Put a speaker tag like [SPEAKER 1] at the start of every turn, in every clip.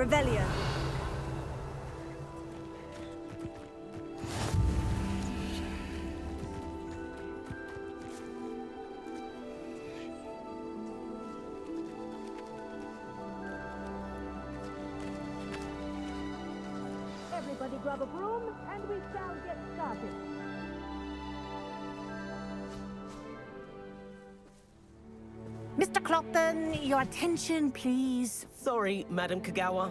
[SPEAKER 1] Revelio.
[SPEAKER 2] Everybody grab a broom, and we shall get started.
[SPEAKER 3] Mr. Clopton, your attention, please.
[SPEAKER 4] Sorry, Madam Kagawa.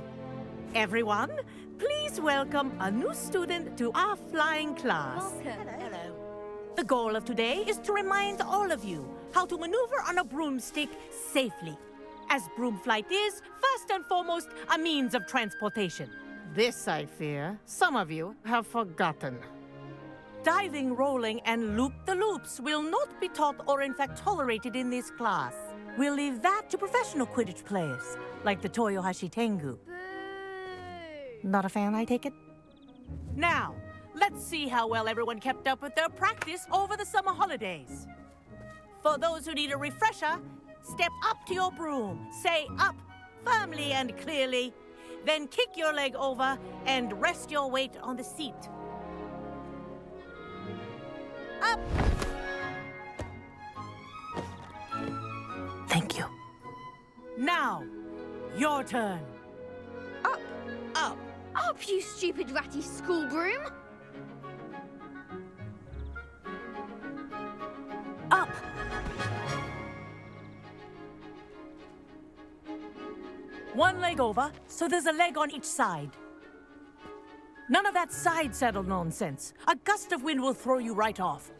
[SPEAKER 3] Everyone, please welcome a new student to our flying class.
[SPEAKER 4] Hello.
[SPEAKER 3] The goal of today is to remind all of you how to maneuver on a broomstick safely, as broom flight is, first and foremost, a means of transportation. This, I fear, some of you have forgotten. Diving, rolling, and loop-the-loops will not be taught or in fact tolerated in this class. We'll leave that to professional Quidditch players, like the Toyohashi Tengu. Not a fan, I take it? Now, let's see how well everyone kept up with their practice over the summer holidays. For those who need a refresher, step up to your broom, say up, firmly and clearly, then kick your leg over and rest your weight on the seat. Up! Thank you. Now, your turn.
[SPEAKER 2] Up!
[SPEAKER 4] Up.
[SPEAKER 2] Up, you stupid ratty school broom!
[SPEAKER 3] Up! One leg over, so there's a leg on each side. None of that side saddle nonsense. A gust of wind will throw you right off.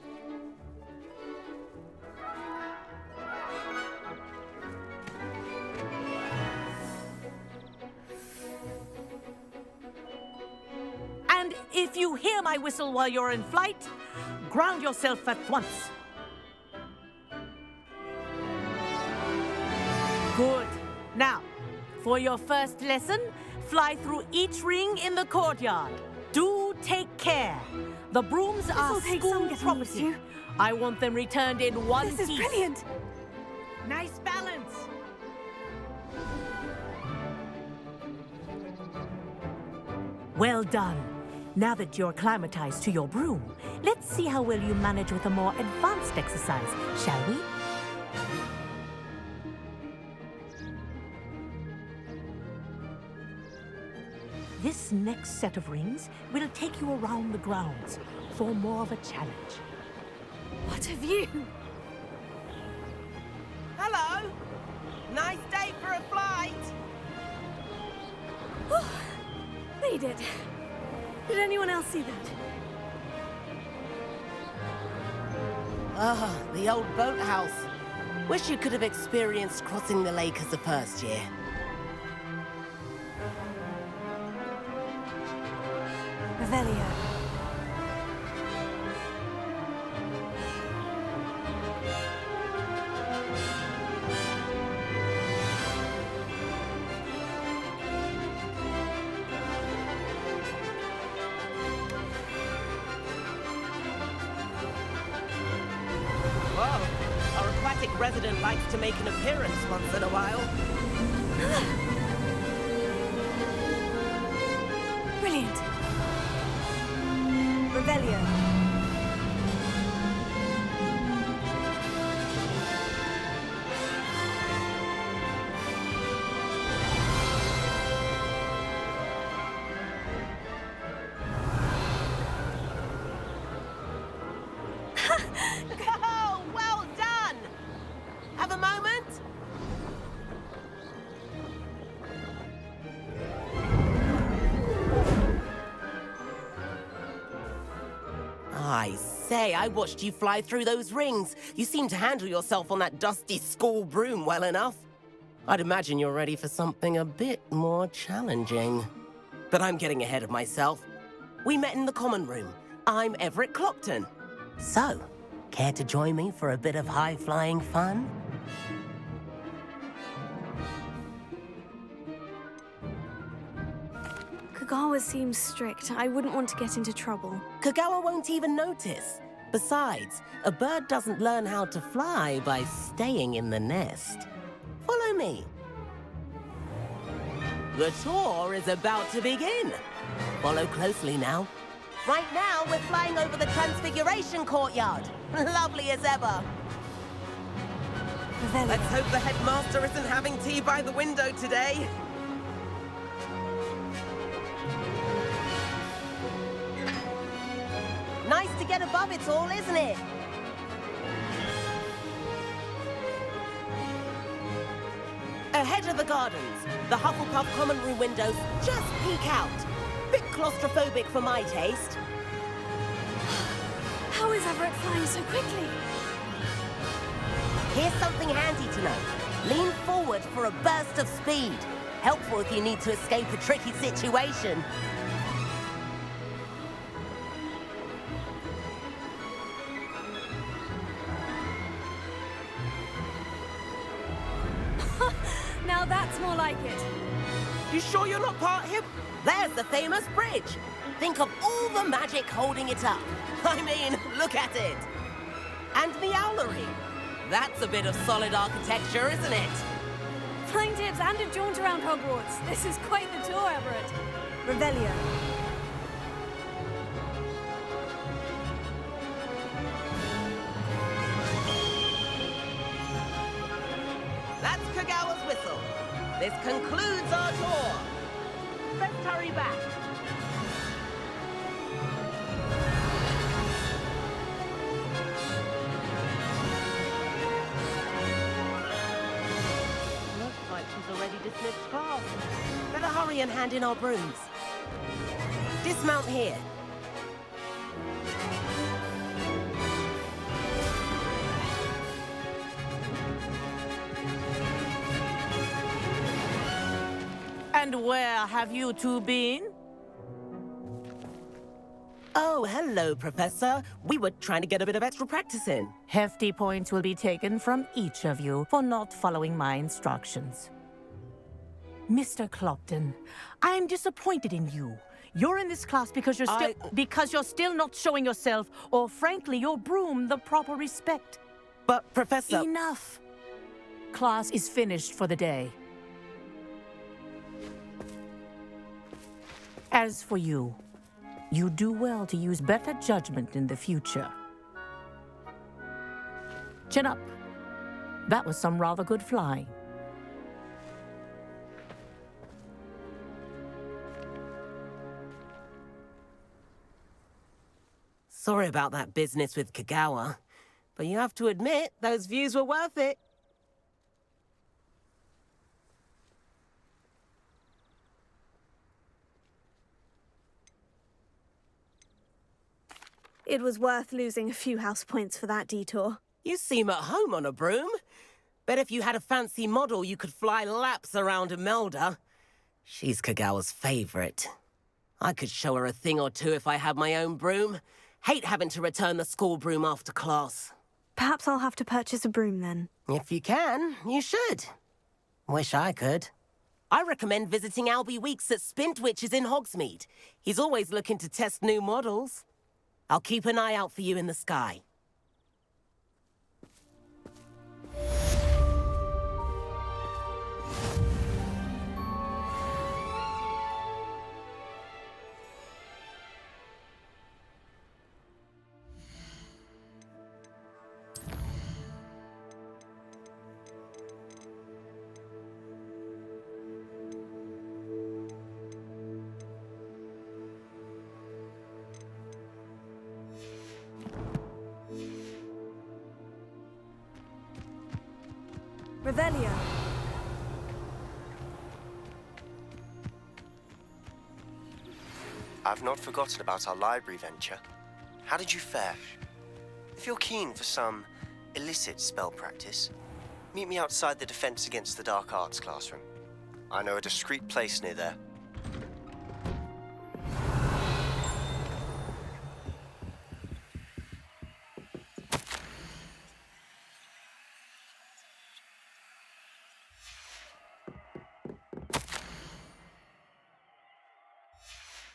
[SPEAKER 3] And if you hear my whistle while you're in flight, ground yourself at once. Good. Now, for your first lesson, fly through each ring in the courtyard. Do take care. The brooms are school property. I want them returned in one piece.
[SPEAKER 1] This is brilliant!
[SPEAKER 3] Nice balance. Well done. Now that you're acclimatized to your broom, let's see how well you manage with a more advanced exercise, shall we? This next set of rings will take you around the grounds for more of a challenge.
[SPEAKER 1] What a view!
[SPEAKER 4] Hello. Nice day for a flight.
[SPEAKER 1] We did. Did anyone else see that?
[SPEAKER 4] Ah, the old boathouse. Wish you could have experienced crossing the lake as a first year.
[SPEAKER 1] Revelio.
[SPEAKER 4] Whoa, our aquatic resident likes to make an appearance once in a while.
[SPEAKER 1] Brilliant. Revelio.
[SPEAKER 4] Oh, well done! Have a moment? I say, I watched you fly through those rings. You seem to handle yourself on that dusty school broom well enough. I'd imagine you're ready for something a bit more challenging. But I'm getting ahead of myself. We met in the common room. I'm Everett Clopton. So, care to join me for a bit of high-flying fun?
[SPEAKER 1] Kagawa seems strict. I wouldn't want to get into trouble.
[SPEAKER 4] Kagawa won't even notice. Besides, a bird doesn't learn how to fly by staying in the nest. Follow me. The tour is about to begin. Follow closely now. Right now, we're flying over the Transfiguration Courtyard. Lovely as ever. Let's hope the headmaster isn't having tea by the window today. Nice to get above it all, isn't it? Ahead of the gardens, the Hufflepuff common room windows just peek out. Bit claustrophobic for my taste.
[SPEAKER 1] How is Everett flying so quickly?
[SPEAKER 4] Here's something handy to know. Lean forward for a burst of speed. Helpful if you need to escape a tricky situation.
[SPEAKER 1] Now that's more like it.
[SPEAKER 4] You sure you're not part hip? There's the famous bridge. Think of all the magic holding it up. I mean, look at it. And the owlery. That's a bit of solid architecture, isn't it?
[SPEAKER 1] Flying tips and a jaunt around Hogwarts. This is quite the tour, Everett.
[SPEAKER 2] Revelio.
[SPEAKER 4] That's Kagawa's whistle. This concludes our tour. Let's hurry back. Looks like she's already dismissed class. Better hurry and hand in our brooms. Dismount here.
[SPEAKER 3] And where have you two been?
[SPEAKER 4] Oh, hello, Professor. We were trying to get a bit of extra practice in.
[SPEAKER 3] Hefty points will be taken from each of you for not following my instructions. Mr. Clopton, I'm disappointed in you. You're in this class because you're still not showing yourself, or frankly, your broom, the proper respect.
[SPEAKER 4] But, Professor...
[SPEAKER 3] Enough. Class is finished for the day. As for you, you do well to use better judgment in the future. Chin up. That was some rather good flying.
[SPEAKER 4] Sorry about that business with Kagawa, but you have to admit, those views were worth it.
[SPEAKER 1] It was worth losing a few house points for that detour.
[SPEAKER 4] You seem at home on a broom. Bet if you had a fancy model, you could fly laps around Imelda. She's Kagawa's favorite. I could show her a thing or two if I had my own broom. Hate having to return the school broom after class.
[SPEAKER 1] Perhaps I'll have to purchase a broom then.
[SPEAKER 4] If you can, you should. Wish I could. I recommend visiting Albie Weeks at Spintwitches in Hogsmeade. He's always looking to test new models. I'll keep an eye out for you in the sky.
[SPEAKER 1] Revelio.
[SPEAKER 5] I've not forgotten about our library venture. How did you fare? If you're keen for some illicit spell practice, meet me outside the Defense Against the Dark Arts classroom. I know a discreet place near there.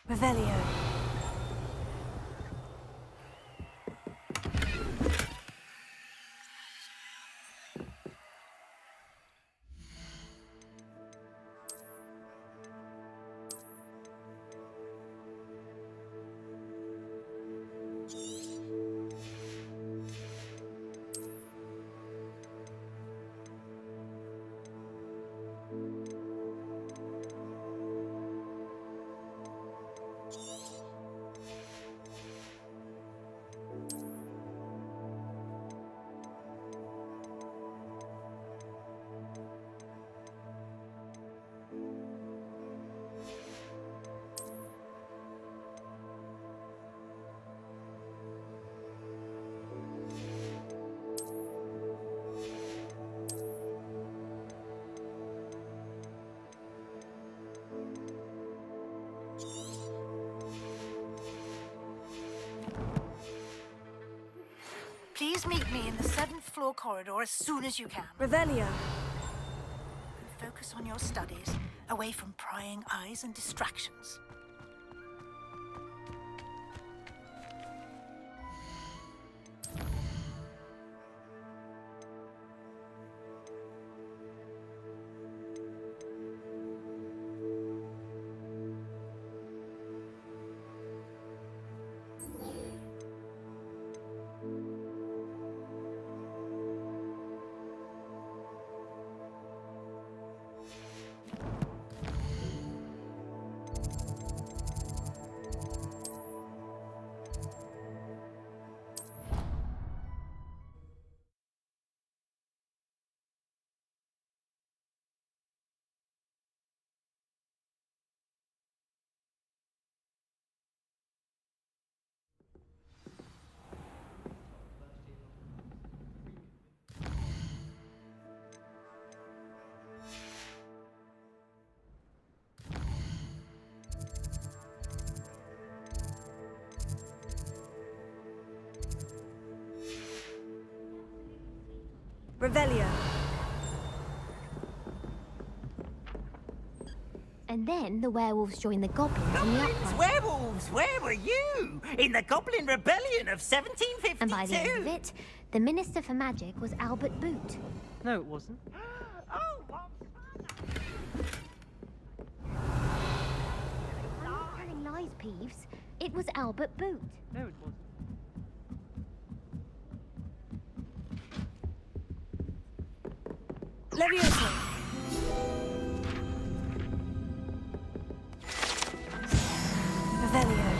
[SPEAKER 1] Revelio.
[SPEAKER 6] Just meet me in the 7th floor corridor as soon as you can.
[SPEAKER 1] Revelio.
[SPEAKER 6] Focus on your studies, away from prying eyes and distractions.
[SPEAKER 1] Revelio.
[SPEAKER 2] And then the werewolves joined the goblins in the
[SPEAKER 7] Goblins,
[SPEAKER 2] uprising.
[SPEAKER 7] werewolves, where were you? In the Goblin Rebellion of 1752?
[SPEAKER 2] And by the end of it, the Minister for Magic was Albert Boot.
[SPEAKER 8] No, it wasn't.
[SPEAKER 7] Oh, what?
[SPEAKER 2] I'm not telling lies, Peeves. It was Albert Boot.
[SPEAKER 8] No, it wasn't.
[SPEAKER 1] Levioso. Revelio.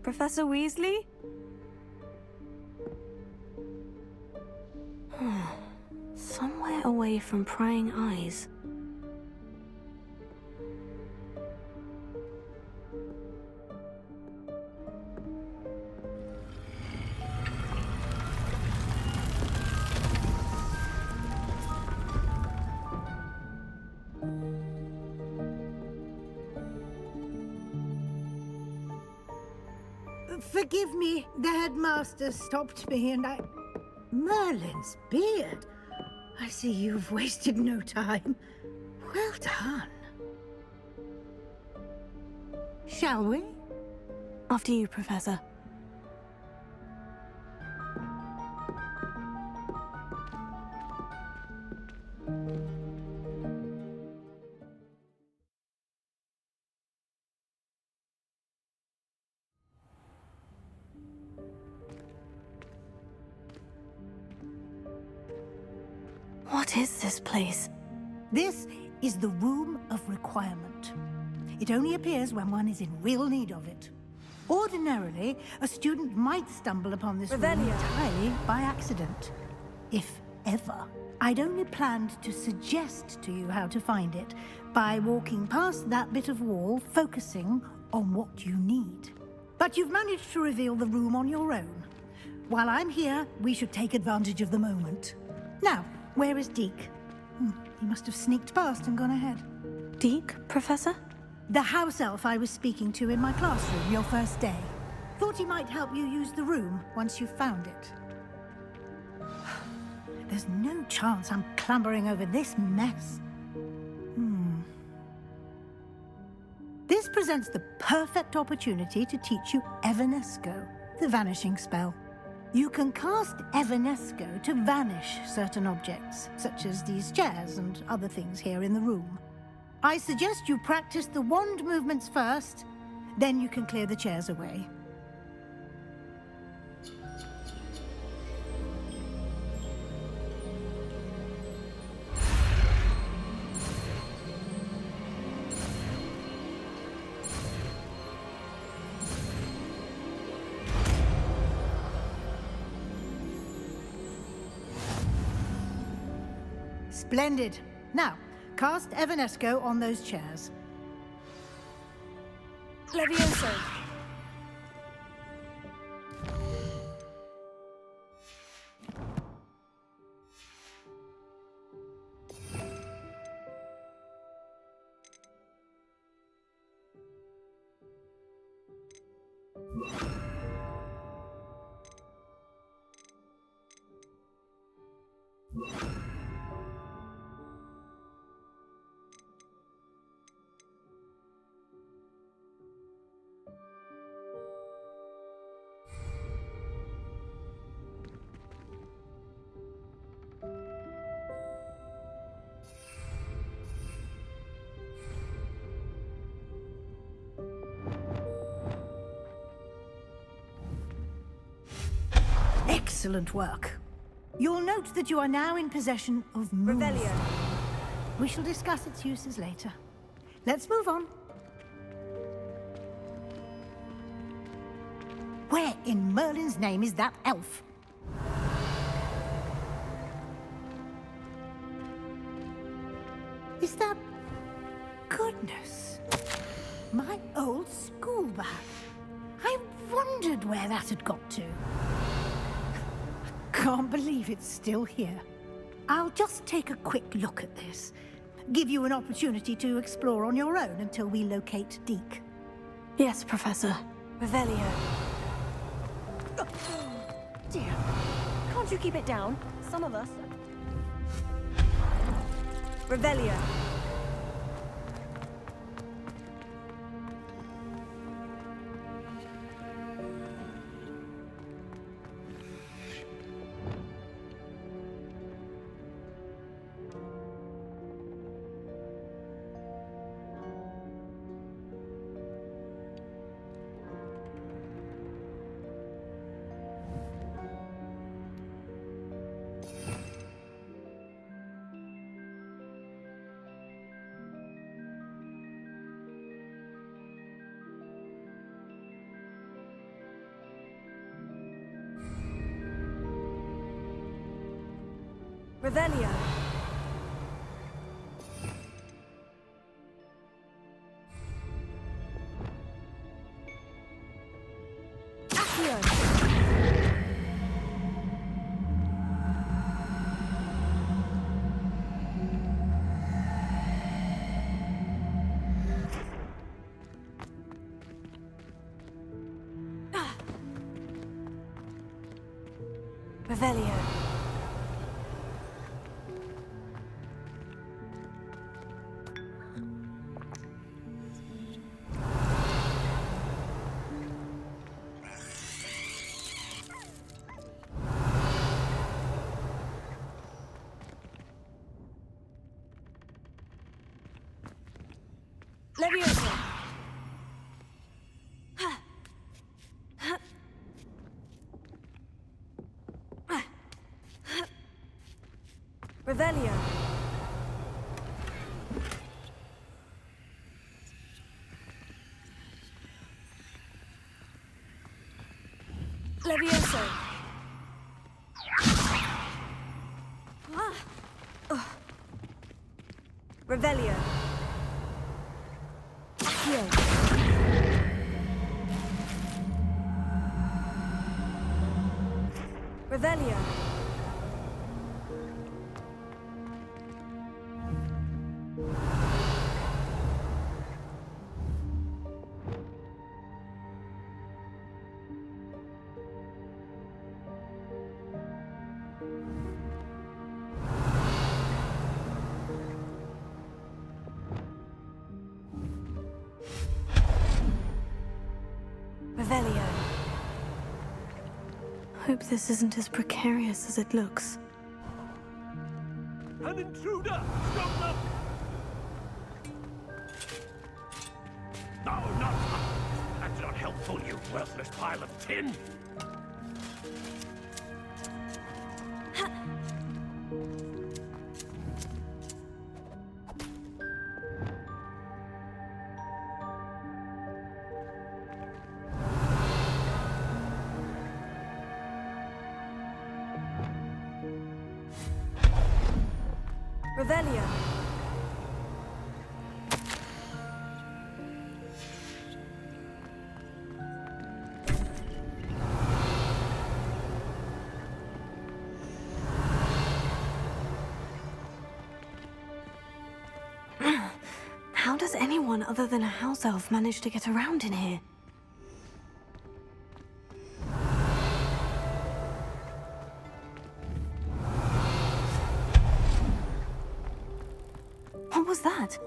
[SPEAKER 1] Professor Weasley? Somewhere away from prying eyes.
[SPEAKER 9] Forgive me, the headmaster stopped me and I... Merlin's beard. I see you've wasted no time. Well done. Shall we?
[SPEAKER 1] After you, Professor. What is this place?
[SPEAKER 9] This is the Room of Requirement. It only appears when one is in real need of it. Ordinarily, a student might stumble upon this room
[SPEAKER 1] Revelio.
[SPEAKER 9] entirely by accident. If ever. I'd only planned to suggest to you how to find it by walking past that bit of wall, focusing on what you need. But you've managed to reveal the room on your own. While I'm here, we should take advantage of the moment. Now, where is Deke? He must have sneaked past and gone ahead.
[SPEAKER 1] Deke, Professor?
[SPEAKER 9] The house elf I was speaking to in my classroom your first day. Thought he might help you use the room once you've found it. There's no chance I'm clambering over this mess. This presents the perfect opportunity to teach you Evanesco, the vanishing spell. You can cast Evanesco to vanish certain objects, such as these chairs and other things here in the room. I suggest you practice the wand movements first, then you can clear the chairs away. Splendid. Now, cast Evanesco on those chairs.
[SPEAKER 1] Levioso.
[SPEAKER 9] Excellent work. You'll note that you are now in possession of Moonstone.
[SPEAKER 1] Revelio.
[SPEAKER 9] We shall discuss its uses later. Let's move on. Where in Merlin's name is that elf? Is that... Goodness. My old school bag. I wondered where that had got to. Can't believe it's still here. I'll just take a quick look at this. Give you an opportunity to explore on your own until we locate Deke.
[SPEAKER 1] Yes, Professor. Revelio.
[SPEAKER 2] Dear, can't you keep it down? Some of us.
[SPEAKER 1] Revelio. Revelio. Accio. Revelio. Levioso. Revelio. Levioso. Revelio. Accio. Revelio. Revelio. Hope this isn't as precarious as it looks.
[SPEAKER 8] An intruder! Stop them! No, not... That's not helpful, you worthless pile of tin!
[SPEAKER 1] Revelio.
[SPEAKER 10] How does anyone other than a house elf manage to get around in here? What was that?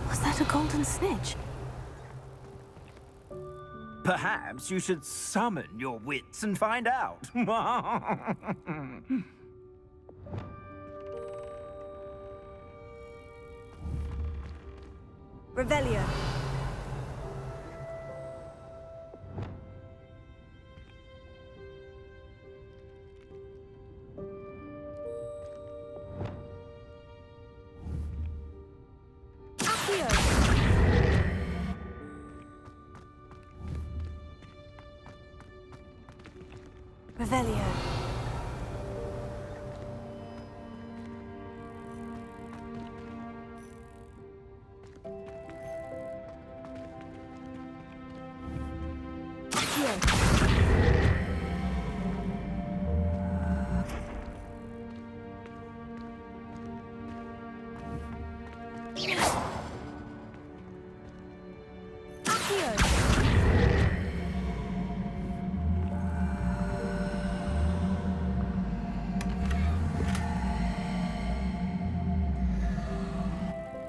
[SPEAKER 10] Was that a golden snitch?
[SPEAKER 7] Perhaps you should summon your wits and find out.
[SPEAKER 1] Revelio. Accio.
[SPEAKER 10] Revelio.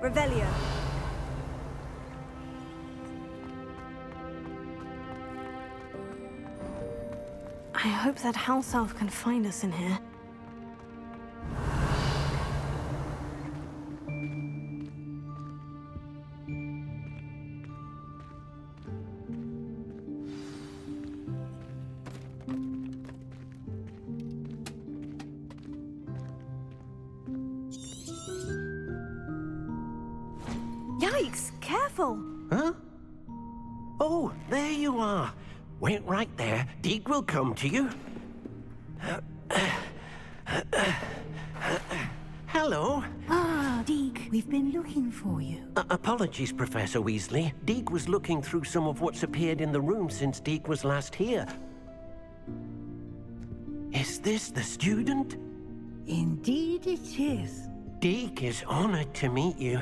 [SPEAKER 1] Revelio.
[SPEAKER 10] I hope that house elf can find us in here.
[SPEAKER 1] Yikes! Careful!
[SPEAKER 11] Huh? Oh, there you are. Wait right there. Deke will come to you. Hello.
[SPEAKER 9] Ah, Deke, we've been looking for you.
[SPEAKER 11] Apologies, Professor Weasley. Deke was looking through some of what's appeared in the room since Deke was last here. Is this the student?
[SPEAKER 9] Indeed it is.
[SPEAKER 11] Deke is honored to meet you.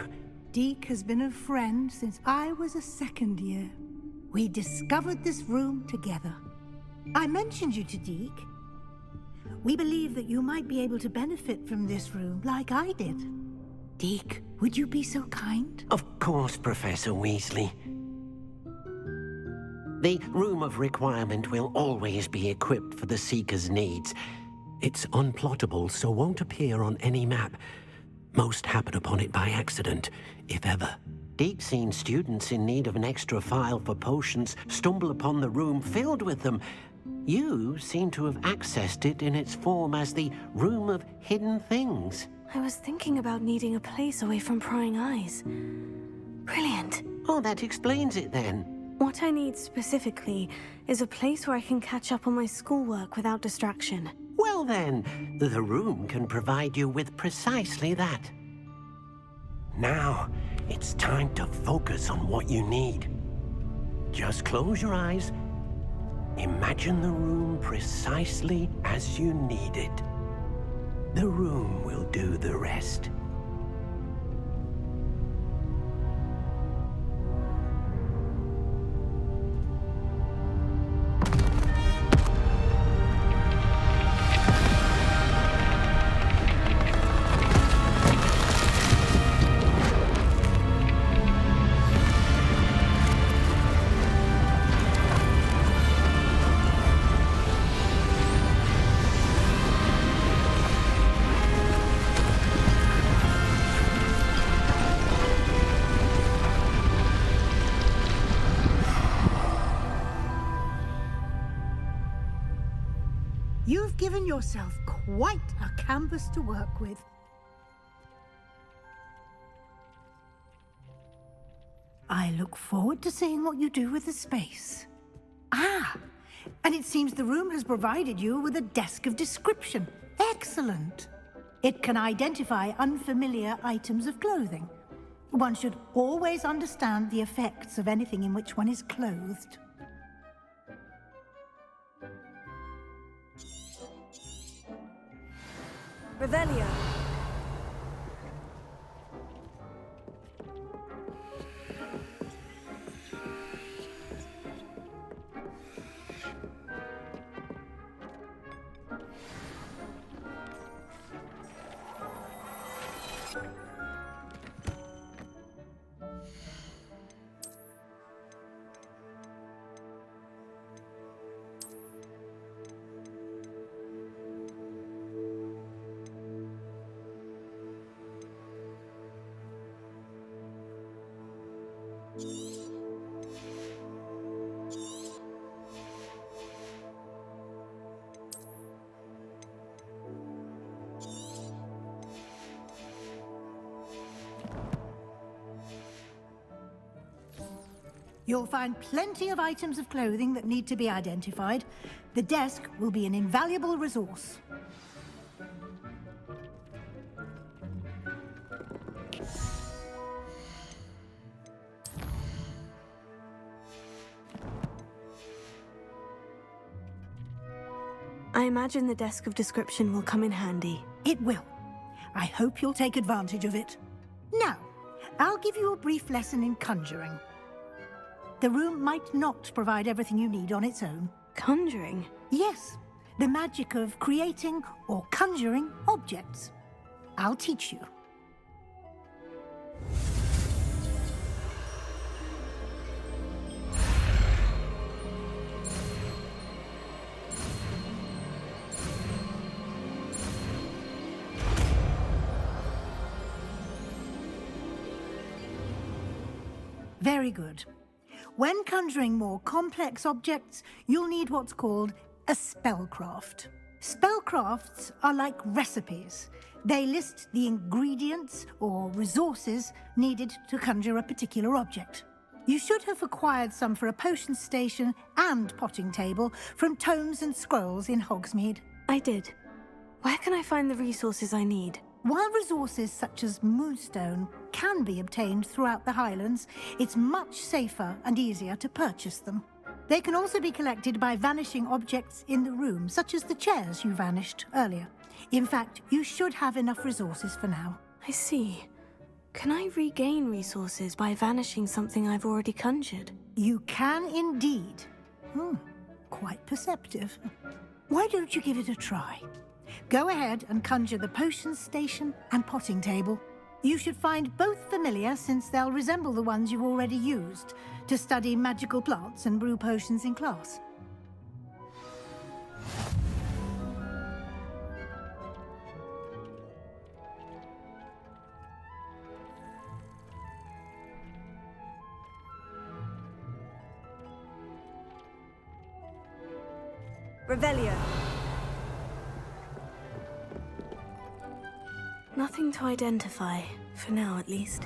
[SPEAKER 9] Deke has been a friend since I was a second year. We discovered this room together. I mentioned you to Deke. We believe that you might be able to benefit from this room like I did. Deke, would you be so kind?
[SPEAKER 11] Of course, Professor Weasley. The Room of Requirement will always be equipped for the Seeker's needs. It's unplottable, so won't appear on any map. Most happen upon it by accident, if ever. Deke's seen students in need of an extra file for potions stumble upon the room filled with them. You seem to have accessed it in its form as the Room of Hidden Things.
[SPEAKER 10] I was thinking about needing a place away from prying eyes. Brilliant.
[SPEAKER 11] Oh, that explains it then.
[SPEAKER 10] What I need specifically is a place where I can catch up on my schoolwork without distraction.
[SPEAKER 11] Well then, the room can provide you with precisely that. Now, it's time to focus on what you need. Just close your eyes. Imagine the room precisely as you need it. The room will do the rest.
[SPEAKER 9] You've given yourself quite a canvas to work with. I look forward to seeing what you do with the space. Ah, and it seems the room has provided you with a desk of description. Excellent. It can identify unfamiliar items of clothing. One should always understand the effects of anything in which one is clothed.
[SPEAKER 10] Revelio.
[SPEAKER 9] You'll find plenty of items of clothing that need to be identified. The desk will be an invaluable resource.
[SPEAKER 10] I imagine the desk of description will come in handy.
[SPEAKER 9] It will. I hope you'll take advantage of it. Now, I'll give you a brief lesson in conjuring. The room might not provide everything you need on its own.
[SPEAKER 10] Conjuring?
[SPEAKER 9] Yes, the magic of creating or conjuring objects. I'll teach you. Very good. When conjuring more complex objects, you'll need what's called a spellcraft. Spellcrafts are like recipes. They list the ingredients or resources needed to conjure a particular object. You should have acquired some for a potion station and potting table from tomes and scrolls in Hogsmeade.
[SPEAKER 10] I did. Where can I find the resources I need?
[SPEAKER 9] While resources such as moonstone can be obtained throughout the Highlands, it's much safer and easier to purchase them. They can also be collected by vanishing objects in the room, such as the chairs you vanished earlier. In fact, you should have enough resources for now.
[SPEAKER 10] I see. Can I regain resources by vanishing something I've already conjured?
[SPEAKER 9] You can indeed. Quite perceptive. Why don't you give it a try? Go ahead and conjure the potion station and potting table. You should find both familiar, since they'll resemble the ones you've already used to study magical plants and brew potions in class.
[SPEAKER 10] Revelio. Nothing to identify, for now at least.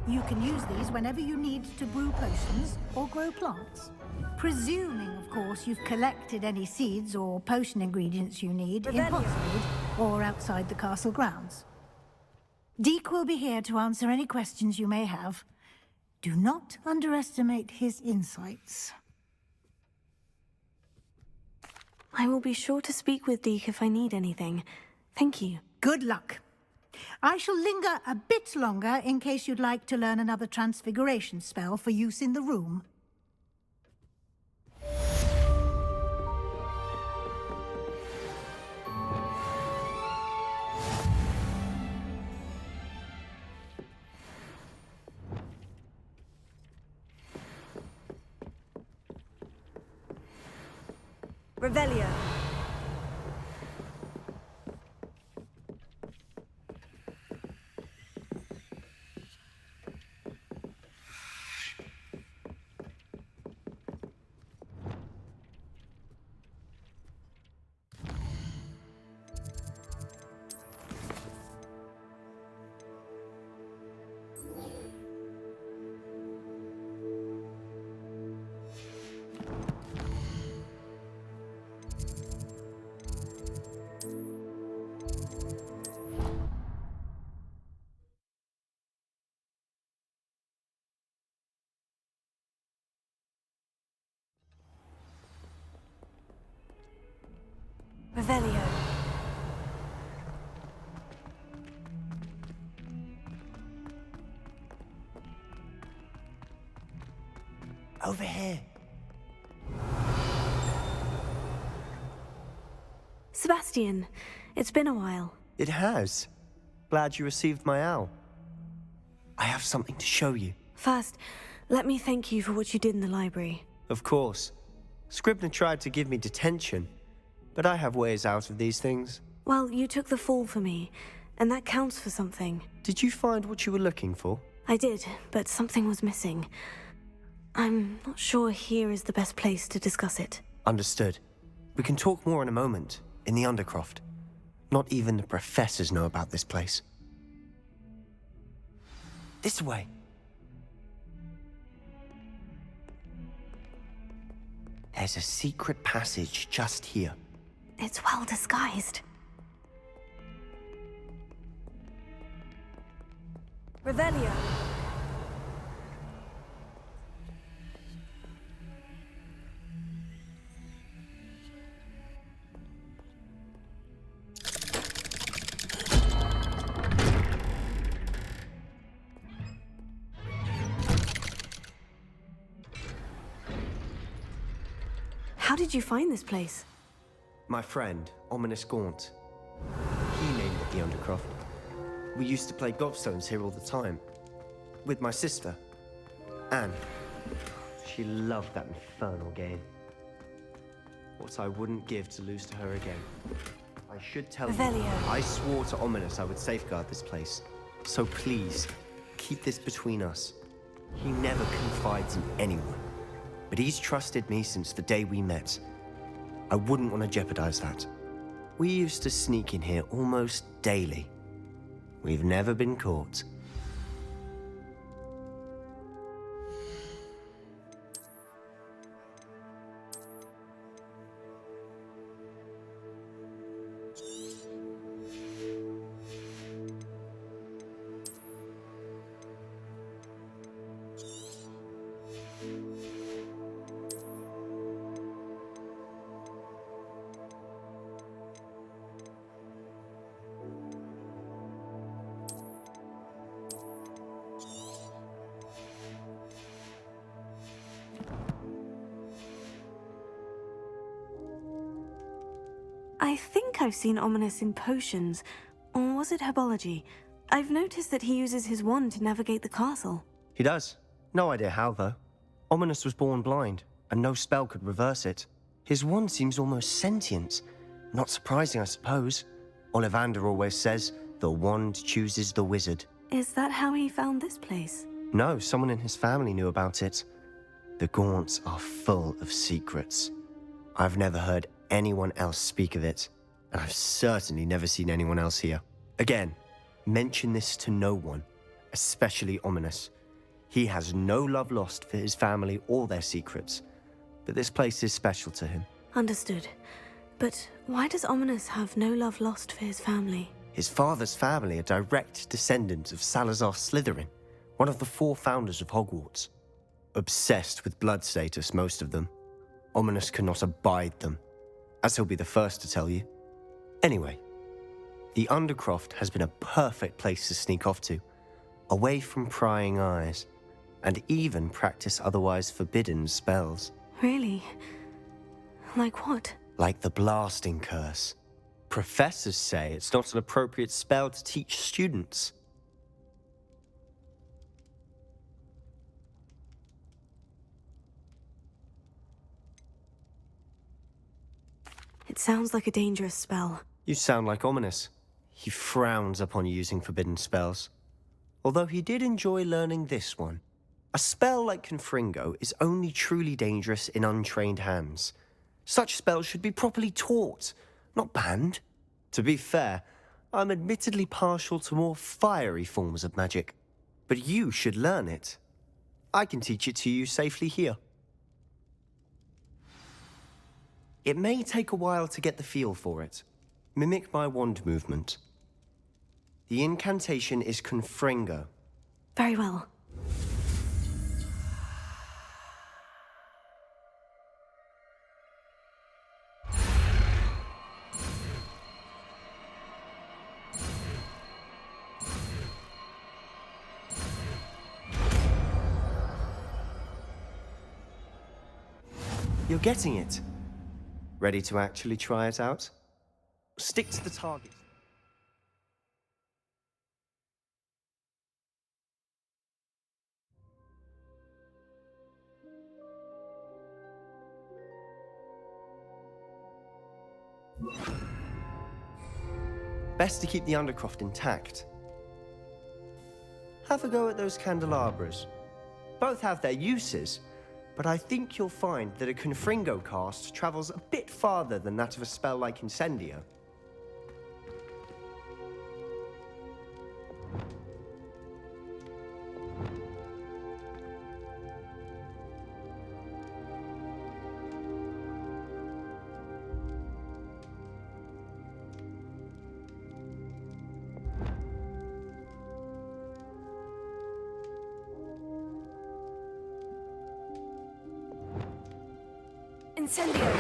[SPEAKER 9] You can use these whenever you need to brew potions or grow plants. Presuming, of course, you've collected any seeds or potion ingredients you need in Hogsmeade or outside the castle grounds. Deke will be here to answer any questions you may have. Do not underestimate his insights.
[SPEAKER 10] I will be sure to speak with Deke if I need anything. Thank you.
[SPEAKER 9] Good luck. I shall linger a bit longer in case you'd like to learn another transfiguration spell for use in the room.
[SPEAKER 1] Revelio. Revelio.
[SPEAKER 5] Over here.
[SPEAKER 10] Sebastian, it's been a while.
[SPEAKER 5] It has. Glad you received my owl. I have something to show you.
[SPEAKER 10] First, let me thank you for what you did in the library.
[SPEAKER 5] Of course. Scribner tried to give me detention, but I have ways out of these things.
[SPEAKER 10] Well, you took the fall for me, and that counts for something.
[SPEAKER 5] Did you find what you were looking for?
[SPEAKER 10] I did, but something was missing. I'm not sure here is the best place to discuss it.
[SPEAKER 5] Understood. We can talk more in a moment, in the Undercroft. Not even the professors know about this place. This way. There's a secret passage just here.
[SPEAKER 10] It's well disguised.
[SPEAKER 1] Revelio.
[SPEAKER 10] How did you find this place?
[SPEAKER 5] My friend, Ominous Gaunt. He named it the Undercroft. We used to play gobstones here all the time. With my sister, Anne. She loved that infernal game. What I wouldn't give to lose to her again. I should tell you, I swore to Ominous I would safeguard this place. So please, keep this between us. He never confides in anyone. But he's trusted me since the day we met. I wouldn't want to jeopardize that. We used to sneak in here almost daily. We've never been caught.
[SPEAKER 10] I think I've seen Ominous in potions, or was it herbology? I've noticed that he uses his wand to navigate the castle.
[SPEAKER 5] He does. No idea how, though. Ominous was born blind, and no spell could reverse it. His wand seems almost sentient. Not surprising, I suppose. Ollivander always says, the wand chooses the wizard.
[SPEAKER 10] Is that how he found this place?
[SPEAKER 5] No, someone in his family knew about it. The Gaunts are full of secrets. I've never heard anyone else speak of it, and I've certainly never seen anyone else here. Again, mention this to no one, especially Ominous. He has no love lost for his family or their secrets, but this place is special to him.
[SPEAKER 10] Understood. But why does Ominous have no love lost for his family?
[SPEAKER 5] His father's family are direct descendants of Salazar Slytherin, one of the 4 founders of Hogwarts. Obsessed with blood status, most of them. Ominous cannot abide them, as he'll be the first to tell you. Anyway, the Undercroft has been a perfect place to sneak off to, away from prying eyes, and even practice otherwise forbidden spells.
[SPEAKER 10] Really? Like what?
[SPEAKER 5] Like the blasting curse. Professors say it's not an appropriate spell to teach students.
[SPEAKER 10] It sounds like a dangerous spell.
[SPEAKER 5] You sound like Ominous. He frowns upon using forbidden spells. Although he did enjoy learning this one. A spell like Confringo is only truly dangerous in untrained hands. Such spells should be properly taught, not banned. To be fair, I'm admittedly partial to more fiery forms of magic. But you should learn it. I can teach it to you safely here. It may take a while to get the feel for it. Mimic my wand movement. The incantation is Confringo.
[SPEAKER 10] Very well.
[SPEAKER 5] You're getting it. Ready to actually try it out? Stick to the target. Best to keep the Undercroft intact. Have a go at those candelabras. Both have their uses, but I think you'll find that a Confringo cast travels a bit farther than that of a spell like Incendio.
[SPEAKER 1] Incendio.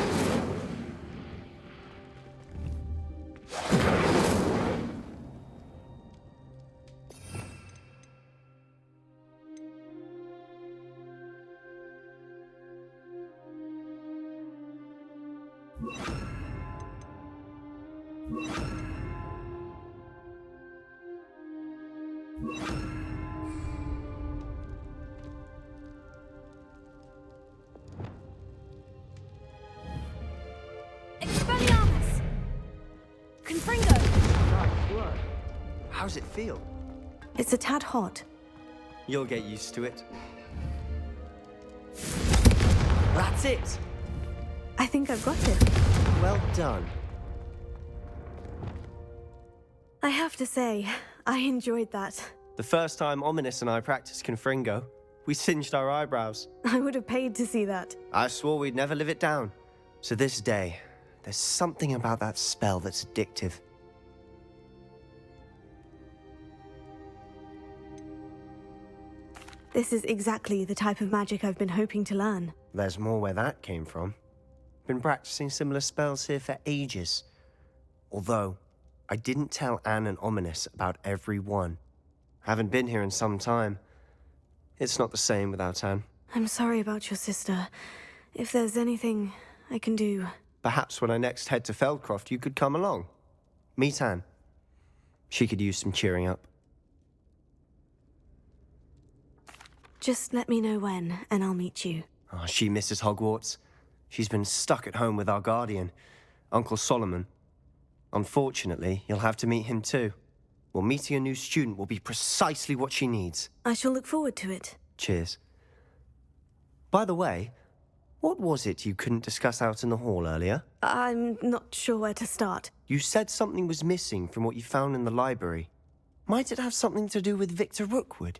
[SPEAKER 1] Expelliarmus! Confringo!
[SPEAKER 5] Nice work. How's it feel?
[SPEAKER 10] It's a tad hot.
[SPEAKER 5] You'll get used to it. That's it!
[SPEAKER 10] I think I've got it.
[SPEAKER 5] Well done.
[SPEAKER 10] I have to say, I enjoyed that.
[SPEAKER 5] The first time Ominous and I practiced Confringo, we singed our eyebrows.
[SPEAKER 10] I would have paid to see that.
[SPEAKER 5] I swore we'd never live it down. So this day, there's something about that spell that's addictive.
[SPEAKER 10] This is exactly the type of magic I've been hoping to learn.
[SPEAKER 5] There's more where that came from. Been practicing similar spells here for ages. Although, I didn't tell Anne and Ominous about every one. Haven't been here in some time. It's not the same without Anne.
[SPEAKER 10] I'm sorry about your sister. If there's anything I can do...
[SPEAKER 5] Perhaps when I next head to Feldcroft, you could come along. Meet Anne. She could use some cheering up.
[SPEAKER 10] Just let me know when, and I'll meet you.
[SPEAKER 5] Oh, she misses Hogwarts. She's been stuck at home with our guardian, Uncle Solomon. Unfortunately, you'll have to meet him too. Well, meeting a new student will be precisely what she needs.
[SPEAKER 10] I shall look forward to it.
[SPEAKER 5] Cheers. By the way, what was it you couldn't discuss out in the hall earlier?
[SPEAKER 10] I'm not sure where to start.
[SPEAKER 5] You said something was missing from what you found in the library. Might it have something to do with Victor Rookwood?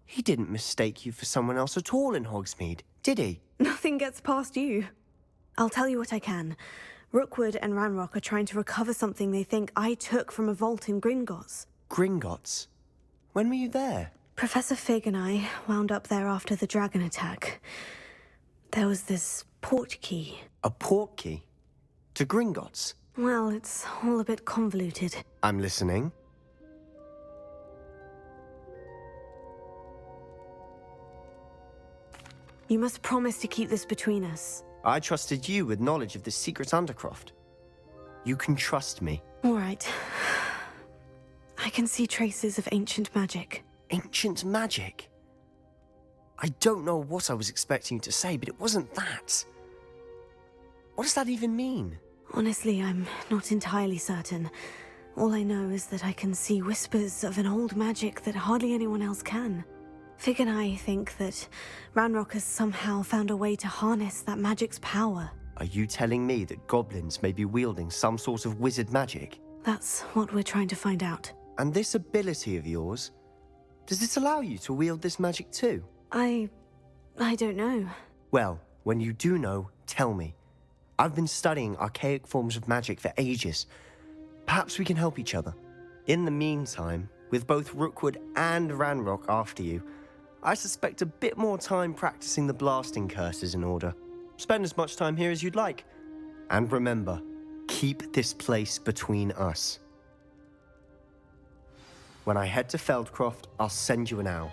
[SPEAKER 5] He didn't mistake you for someone else at all in Hogsmeade, did he?
[SPEAKER 10] Nothing gets past you. I'll tell you what I can. Rookwood and Ranrock are trying to recover something they think I took from a vault in Gringotts.
[SPEAKER 5] Gringotts? When were you there?
[SPEAKER 10] Professor Fig and I wound up there after the dragon attack. There was this port key.
[SPEAKER 5] A port key? To Gringotts?
[SPEAKER 10] Well, it's all a bit convoluted.
[SPEAKER 5] I'm listening.
[SPEAKER 10] You must promise to keep this between us.
[SPEAKER 5] I trusted you with knowledge of the secret Undercroft. You can trust me.
[SPEAKER 10] All right. I can see traces of ancient magic.
[SPEAKER 5] Ancient magic? I don't know what I was expecting you to say, but it wasn't that. What does that even mean?
[SPEAKER 10] Honestly, I'm not entirely certain. All I know is that I can see whispers of an old magic that hardly anyone else can. Fig and I think that Ranrock has somehow found a way to harness that magic's power.
[SPEAKER 5] Are you telling me that goblins may be wielding some sort of wizard magic?
[SPEAKER 10] That's what we're trying to find out.
[SPEAKER 5] And this ability of yours, does it allow you to wield this magic too?
[SPEAKER 10] I don't know.
[SPEAKER 5] Well, when you do know, tell me. I've been studying archaic forms of magic for ages. Perhaps we can help each other. In the meantime, with both Rookwood and Ranrock after you, I suspect a bit more time practicing the blasting curses in order. Spend as much time here as you'd like. And remember, keep this place between us. When I head to Feldcroft, I'll send you an owl.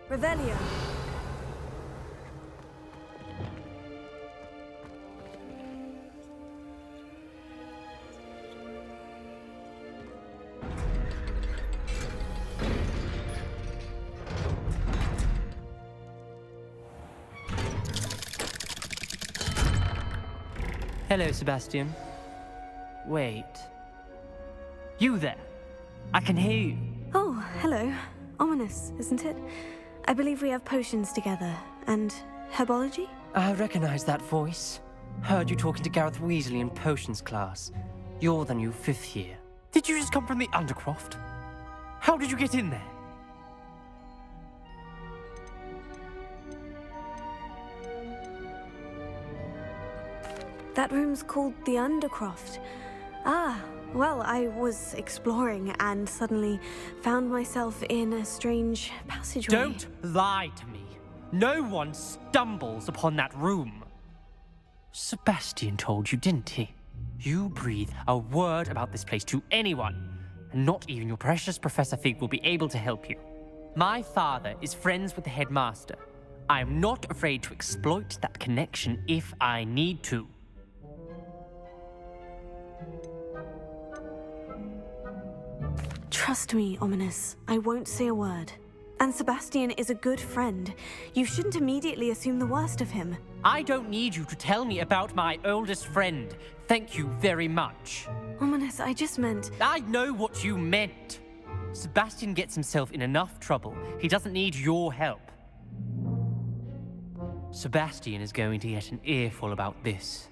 [SPEAKER 10] Revelio.
[SPEAKER 12] Hello, Sebastian. Wait. You there? I can hear you.
[SPEAKER 10] Oh, hello. Ominous, isn't it? I believe we have potions together. And herbology?
[SPEAKER 12] I recognize that voice. Heard you talking to Gareth Weasley in potions class. You're the new 5th year. Did you just come from the Undercroft? How did you get in there?
[SPEAKER 10] That room's called the Undercroft. Ah, well, I was exploring and suddenly found myself in a strange passageway.
[SPEAKER 12] Don't lie to me. No one stumbles upon that room. Sebastian told you, didn't he? You breathe a word about this place to anyone, and not even your precious Professor Fig will be able to help you. My father is friends with the headmaster. I am not afraid to exploit that connection if I need to.
[SPEAKER 10] Trust me, Ominous. I won't say a word. And Sebastian is a good friend. You shouldn't immediately assume the worst of him.
[SPEAKER 12] I don't need you to tell me about my oldest friend. Thank you very much.
[SPEAKER 10] Ominous, I just meant...
[SPEAKER 12] I know what you meant. Sebastian gets himself in enough trouble. He doesn't need your help. Sebastian is going to get an earful about this.